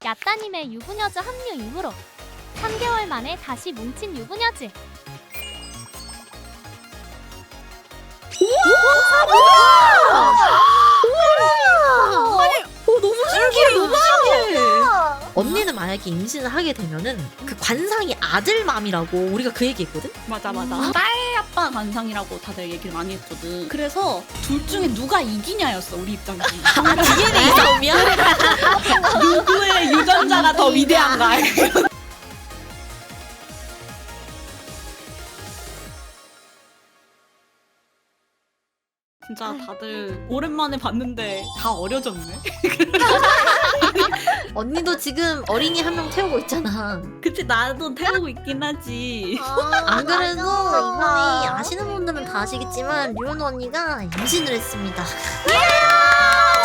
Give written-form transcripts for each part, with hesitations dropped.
야따님의 유부녀즈 합류 이후로 3개월 만에 다시 뭉친 유부녀즈. 너무 신기해. 언니는 만약에 임신을 하게 되면은 그 관상이 아들맘이라고 우리가 그 얘기했거든? 맞아. 딸 아빠 관상이라고 다들 얘기를 많이 했거든. 그래서 둘 중에 누가 이기냐였어 우리 입장에서는. 아, DNA 싸움이야? 누구의 유전자가 더 위대한가. 진짜 다들 오랜만에 봤는데 다 어려졌네. 언니도 지금 어린이 한 명 태우고 있잖아. 그치, 나도 태우고 있긴 하지. 안 그래도 이번에 아시는 분들은 다 아시겠지만 류은 언니가 임신을 했습니다.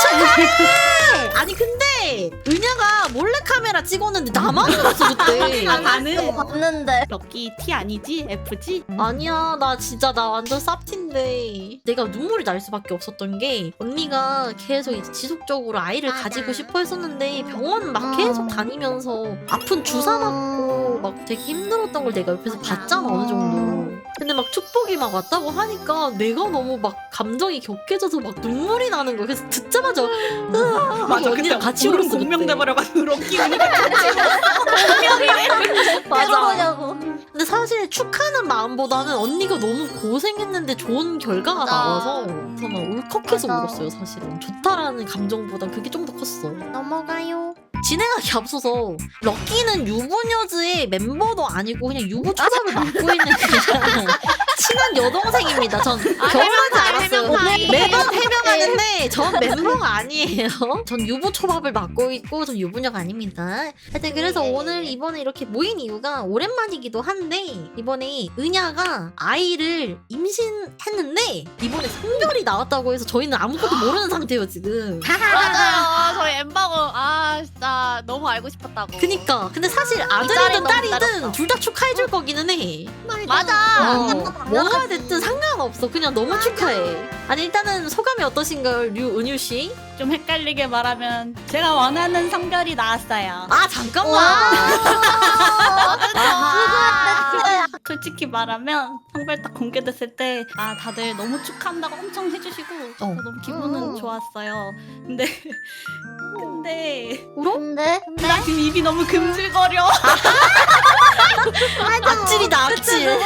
축하해! 아니 근데 은야가 몰래카메라 찍었는데 나만 울었어 그때. 아, 나는 봤는데 럭키 T 아니지? F지? 아니야 나 진짜 나 완전 쌉티인데 내가 눈물이 날 수밖에 없었던 게 언니가 계속 이제 지속적으로 아이를 가지고 싶어 했었는데 병원 막 계속 다니면서 아픈 주사 맞고 막 되게 힘들었던 걸 내가 옆에서 봤잖아 어느 정도. 근데 막 축복이 막 왔다고 하니까 내가 너무 막 감정이 격해져서 막 눈물이 나는 거야. 그래서 듣자마자 맞아, 언니랑 같이 울었어 그때. 공명돼버려가지고 럭키 우니까 맞아. 근데 사실 축하는 마음보다는 언니가 너무 고생했는데 좋은 결과가 맞아. 나와서 저는 울컥해서 맞아. 울었어요 사실은. 좋다라는 감정보다 그게 좀 더 컸어. 넘어가요. 진행하기 앞서서 럭키는 유부녀즈의 멤버도 아니고 그냥 유부 초밥을 맡고 있는 그냥 친한 여동생입니다. 전 결혼하지 않았어요. 매번 해명하는데 전 멤버가 아니에요. 전 유부 초밥을 맡고 있고 전 유부녀가 아닙니다. 하여튼 그래서 오늘 이번에 이렇게 모인 이유가 오랜만이기도 한데 이번에 은야가 아이를 임신했는데 이번에 성별이 나왔다고 해서 저희는 아무것도 모르는 상태예요 지금. 맞아요. 저희 엠버고 진짜 너무 알고 싶었다고. 그니까 근데 사실 자리 아들이든 너무 딸이든 기다렸어. 둘 다 축하해줄 거기는 해. 맞아. 뭐가 됐든 상관없어. 그냥 너무 축하해. 아니 일단은 소감이 어떠신가요, 류은유 씨? 좀 헷갈리게 말하면 제가 원하는 성별이 나왔어요. 아 잠깐만. 솔직히 말하면 성별 딱 공개됐을 때 다들 너무 축하한다고 엄청 해주시고 그래서 너무 기분은 좋았어요. 근데 울어? 근데 나 지금 입이 너무 금질거려. 악질이다 악질.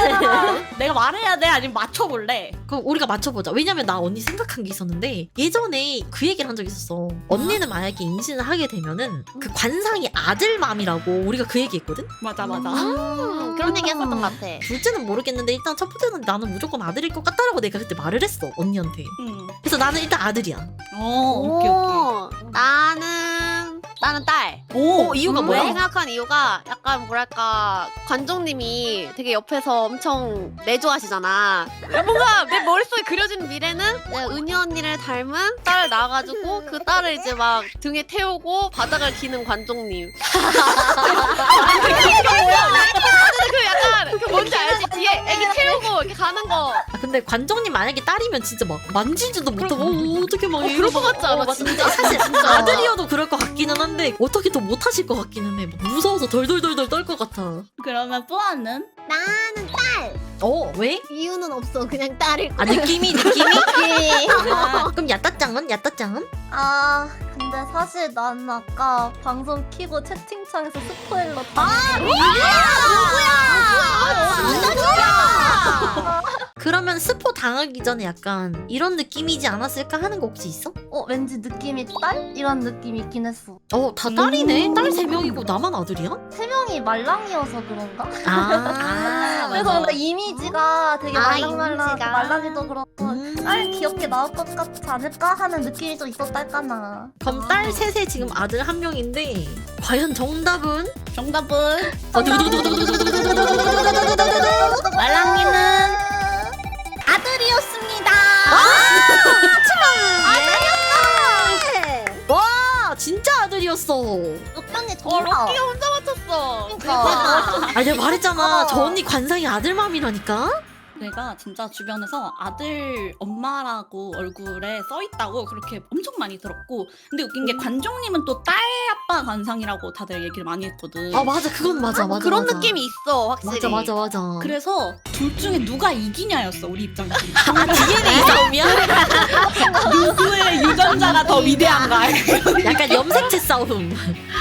내가 말해야 돼? 아니면 맞춰볼래? 그럼 우리가 맞춰보자. 왜냐면 나 언니 생각한 게 있었는데 예전에 그 얘기를 한 적 있었어. 언니는 만약에 임신을 하게 되면은 그 관상이 아들맘이라고 우리가 그 얘기했거든? 맞아. 그런 얘기 했었던 것 같아. 둘째는 모르겠는데 일단 첫 번째는 나는 무조건 아들일 것 같다라고 내가 그때 말을 했어 언니한테. 응. 그래서 나는 일단 아들이야. 오케이. 나는 딸. 오, 이유가 왜 뭐야? 생각한 이유가 약간 뭐랄까 관종님이 되게 옆에서 엄청 내조하시잖아. 뭔가 내 머릿속에 그려진 미래는 내가 은유 언니를 닮은 딸을 낳아가지고 그 딸을 이제 막 등에 태우고 바닥을 기는 관종님. 그 약간 그 뭔지 알지? 뒤에 애기 태우고 이렇게 가는 거. 아 근데 관정님 만약에 딸이면 진짜 막 만지지도 못하고 어떻게 막 그럴 것 같지 않아? 진짜 사실 아들이어도 그럴 것 같기는 한데 어떻게 더 못하실 것 같기는 해. 막 무서워서 덜덜덜덜 떨 것 같아. 그러면 뿌아는? 나는 딸. 왜? 이유는 없어. 그냥 딸일 아 느낌이? 아, 그럼 야따짱은? 야따짱은? 근데 사실 나는 아까 방송 키고 채팅창에서 스포일러 그러면 스포 당하기 전에 약간 이런 느낌이지 않았을까 하는 거 혹시 있어? 왠지 느낌이 딸? 이런 느낌이 있긴 했어. 다 딸이네? 딸 3명이고 나만 아들이야? 세 명이 말랑이어서 그런가? 그래서 맞아. 뭔가 이미지가 되게 말랑말랑 이미지가. 말랑이도 그렇고 딸 귀엽게 나올 것 같지 않을까 하는 느낌이 좀 있었달까나. 그럼 딸 셋에 지금 아들 1명인데 과연 정답은? 정답은? 말랑이는 아들이었습니다. 와 진짜 아들이었어. 어떤게 럭키가 혼자 맞췄어. 그러니까. 아 내가 말했잖아 저 언니 관상이 아들맘이라니까. 내가 진짜 주변에서 아들 엄마라고 얼굴에 써있다고 그렇게 엄청 많이 들었고, 근데 웃긴 게 관종님은 또 딸 아빠 관상이라고 다들 얘기를 많이 했거든. 아 맞아 그건 맞아 맞아 그런 맞아. 느낌이 있어 확실히. 맞아. 그래서 둘 중에 누가 이기냐였어 우리 입장에서. 아 DNA 싸움이야? 누구의 유전자가 더 위대한가. 약간 염색체 싸움.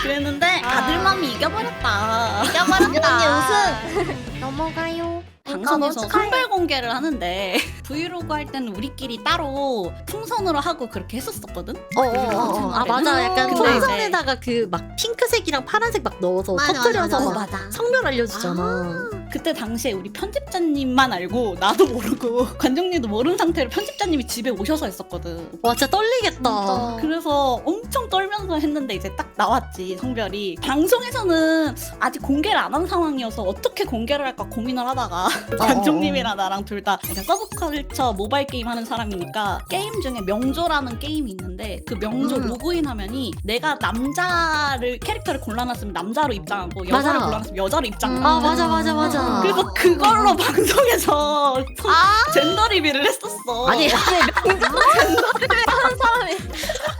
그랬는데 아들맘이 이겨버렸다. 언니 우승. 넘어가요. 방송에서 너무 축하해. 선별 공개를 하는데 브이로그 할 때는 우리끼리 따로 풍선으로 하고 그렇게 했었었거든? 아 맞아 약간 근데 풍선에다가 그 막 핑크색이랑 파란색 막 넣어서 터뜨려서 막 맞아. 성별 알려주잖아. 그때 당시에 우리 편집자님만 알고 나도 모르고 관종님도 모르는 상태로 편집자님이 집에 오셔서 했었거든. 와 진짜 떨리겠다. 진짜. 그래서 엄청 떨면서 했는데 이제 딱 나왔지 성별이. 방송에서는 아직 공개를 안 한 상황이어서 어떻게 공개를 할까 고민을 하다가 관종님이랑 나랑 둘 다 서브컬처 모바일 게임 하는 사람이니까 게임 중에 명조라는 게임이 있는데 그 명조 로그인 하면이 내가 남자를 캐릭터를 골라놨으면 남자로 입장하고 여자를 맞아. 골라놨으면 여자로 입장하고 아 맞아. 그래서 그걸로 방송에서 젠더 리뷰를 했었어. 아니 한 사람이.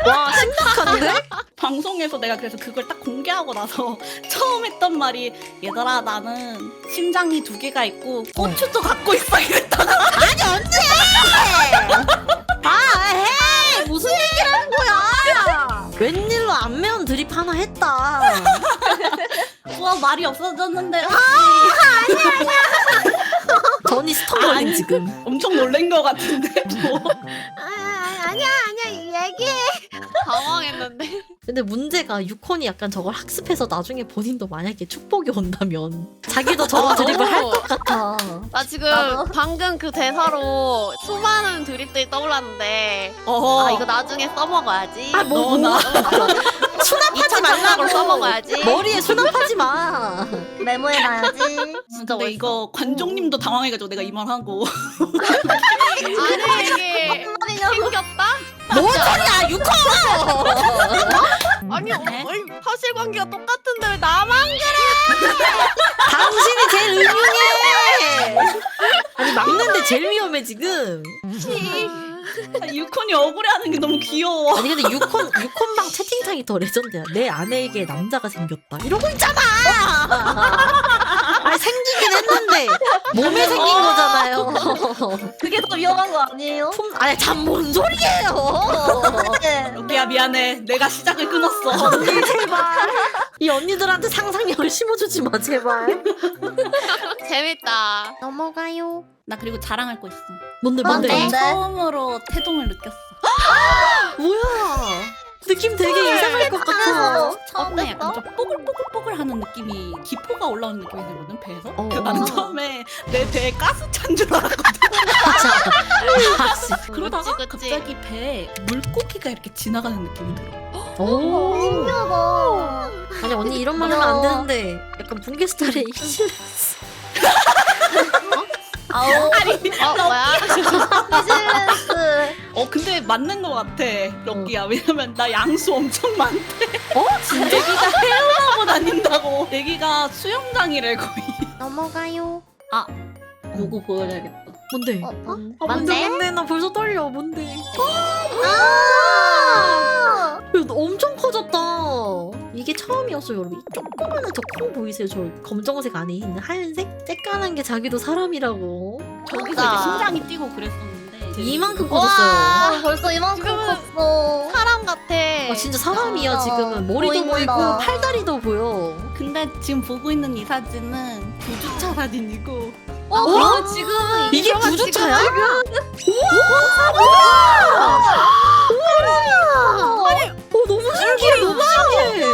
와 심각한데? 방송에서 내가 그래서 그걸 딱 공개하고 나서 처음 했던 말이 얘들아 나는 심장이 2개가 있고 고추도 갖고 있어 이랬다가 아 무슨 얘기를 하는 거야? 웬일로 안면 드립 하나 했다. 우와 말이 없어졌는데 전이 스톱걸림 지금. 엄청 놀란 거 같은데 뭐. 아니야 얘기해. 당황했는데. 근데 문제가 유콘이 약간 저걸 학습해서 나중에 본인도 만약에 축복이 온다면 자기도 저런 드립을 할 것 같아. 나 지금 나도. 방금 그 대사로 수많은 드립들이 떠올랐는데 어허. 아 이거 나중에 써먹어야지. 너나 수납하지 말라고. 써먹어야지. 머리에 수납하지 마. 메모해놔야지. 근데 진짜 멋있어. 이거 관종님도 당황해가지고 내가 이 말 하고 아니 이게 생겼다? 뭔 소리야 유콘. 아니 사실관계가 똑같은데 왜 나만 당신이 제일 음흉해. 아니 막는데 제일 위험해 지금. 유콘이 억울해하는 게 너무 귀여워. 아니 근데 유콘방 채팅창이 더 레전드야. 내 아내에게 남자가 생겼다 이러고 있잖아. 아니 생기긴 했는데 몸에 생긴 거잖아요. 그게 더 위험한 거 아니에요? 아니 참 뭔 소리예요. 네. 여기야 미안해 내가 시작을 끊었어. 언니 제발 이 언니들한테 상상력을 심어주지 마 제발. 재밌다. 넘어가요. 나 그리고 자랑할 거 있어. 뭔데 뭔데? 뭔데? 처음으로 태동을 느꼈어. 뭐야? 느낌 되게 이상할 것 같아. 처음에 약간 어땠어? 좀 뽀글뽀글뽀글 하는 느낌이 기포가 올라오는 느낌이 들거든 배에서. 어. 그래서 나는 처음에 내 배에 가스 찬 줄 알았거든. 아, 그러다가 그치. 갑자기 배에 물고기가 이렇게 지나가는 느낌이 들어. 오. 신기하다. 아니 언니 이런 말 하면 안 되는데 약간 붕괴 스타일의 이실레스. 아우. 뭐야? 비즈니스. 근데 맞는 거 같아 럭키야. 왜냐면 나 양수 엄청 많대. 어? 애기가 헤어나고 다닌다고. 애기가 수영장이래 거의. 넘어가요. 요거 보여줘야겠다. 뭔데? 뭔데? 뭔데? 나 벌써 떨려. 뭔데? 아! 이거 엄청 커졌다. 이게 처음이었어요, 여러분. 조그마한 저 콩 보이세요? 저 검정색 안에 있는 하얀색? 쬐깐한 게 자기도 사람이라고. 저기서 맞다. 이제 심장이 뛰고 그랬었는데 이만큼 와. 커졌어요. 아, 벌써 이만큼 지금은 컸어. 사람 같아. 아, 진짜 사람이야, 진짜. 지금은. 머리도 보인다. 보이고, 팔다리도 보여. 근데 지금 보고 있는 이 사진은 9주차 사진이고 그럼 지금 이게 구주차야? 너무 신기해, 너무 신기해.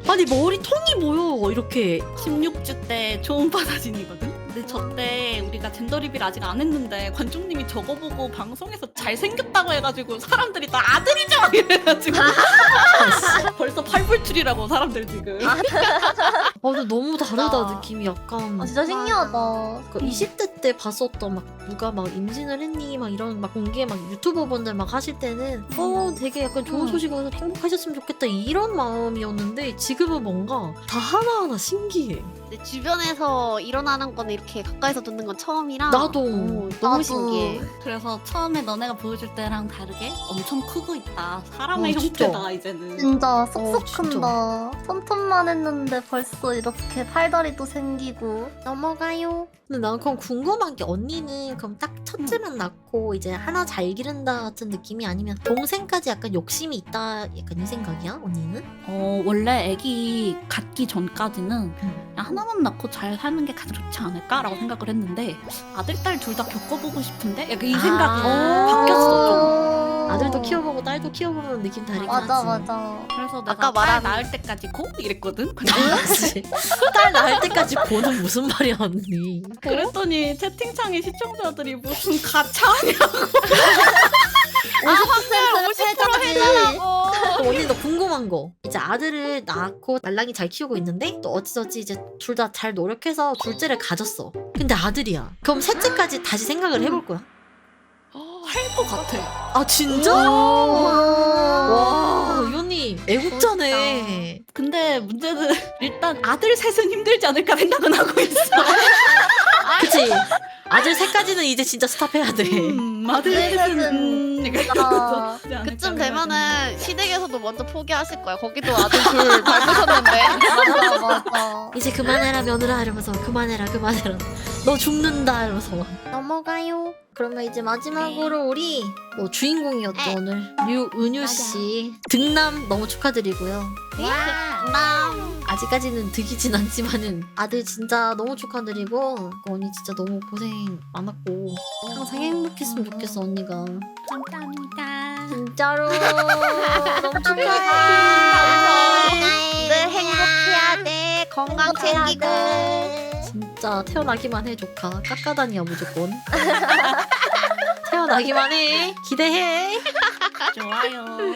아니, 머리 통이 보여, 이렇게. 16주 때 초음파 사진이거든? 근데 저때 우리가 젠더 리뷰를 아직 안 했는데 관종님이 저거 보고 방송에서 잘생겼다고 해가지고 사람들이 다 아들이죠! 이래가지고 벌써 팔불출이라고 사람들 지금. 근데 너무 다르다 진짜. 느낌이 약간. 아 진짜 신기하다. 그 20대 때 봤었던 막 누가 막 임신을 했니 막 이런 막 공개 막 유튜버분들 막 하실 때는 되게 약간 좋은 소식을 행복하셨으면 좋겠다 이런 마음이었는데 지금은 뭔가 다 하나하나 신기해. 내 주변에서 일어나는 거는 이렇게 가까이서 듣는 건 처음이라 나도. 너무 나도. 신기해. 그래서 처음에 너네가 보여줄 때랑 다르게 엄청 크고 있다. 사람의 진짜. 형태다 이제는. 진짜 쏙쏙 진짜. 큰다. 손톱만 했는데 벌써 이렇게 팔다리도 생기고. 넘어가요. 근데 난 그럼 궁금한 게 언니는 그럼 딱 첫째만 낳고 이제 하나 잘 기른다 같은 느낌이 아니면 동생까지 약간 욕심이 있다 약간 이 생각이야 언니는? 원래 애기 갖기 전까지는 그냥 하나만 낳고 잘 사는 게 가장 좋지 않을까라고 생각을 했는데 아들, 딸 둘 다 겪어보고 싶은데 약간 이 생각이 바뀌었어 좀. 아들도 키워보고 딸도 키워보면 느낌 다르긴 맞아 하지. 맞아. 그래서 내가 아까 딸 말한- 낳을 때까지 고 이랬거든. 그치? 딸 낳을 때까지 보는 무슨 말이야 언니. 그랬더니 채팅창에 시청자들이 무슨 가차냐. 확률 50% 해달라고. 그럼 언니 너 궁금한 거 이제 아들을 낳고 말랑이 잘 키우고 있는데 또 어찌저찌 이제 둘 다 잘 노력해서 둘째를 가졌어. 근데 아들이야. 그럼 셋째까지 다시 생각을 해볼 거야? 할 것 같아. 아 진짜? 와, 이 언니 애국자네. 근데 문제는 일단 아들 셋은 힘들지 않을까 생각은 하고 있어. 그치? 아들 셋까지는 이제 진짜 스탑해야 돼. 아들 셋은 아, 그쯤 되면은 시댁에서도 먼저 포기하실 거야. 거기도 아들 둘 밟으셨는데. 맞아 맞아. 이제 그만해라 며느라 이러면서 그만해라 너 죽는다 이러면서 막. 넘어가요. 그러면 이제 마지막으로 우리 뭐 주인공이었죠 오늘 류은유 씨 등남 너무 축하드리고요. 아직까지는 득이진 않지만은 아들 진짜 너무 축하드리고 언니 진짜 너무 고생 많았고 항상 행복했으면 좋겠어 언니가. 감사합니다. 진짜로 너무 축하해. 늘 행복해야 돼. 건강 챙기고. 진짜 태어나기만 해 조카 깎아다니야 무조건. 태어나기만 해 기대해. 좋아요.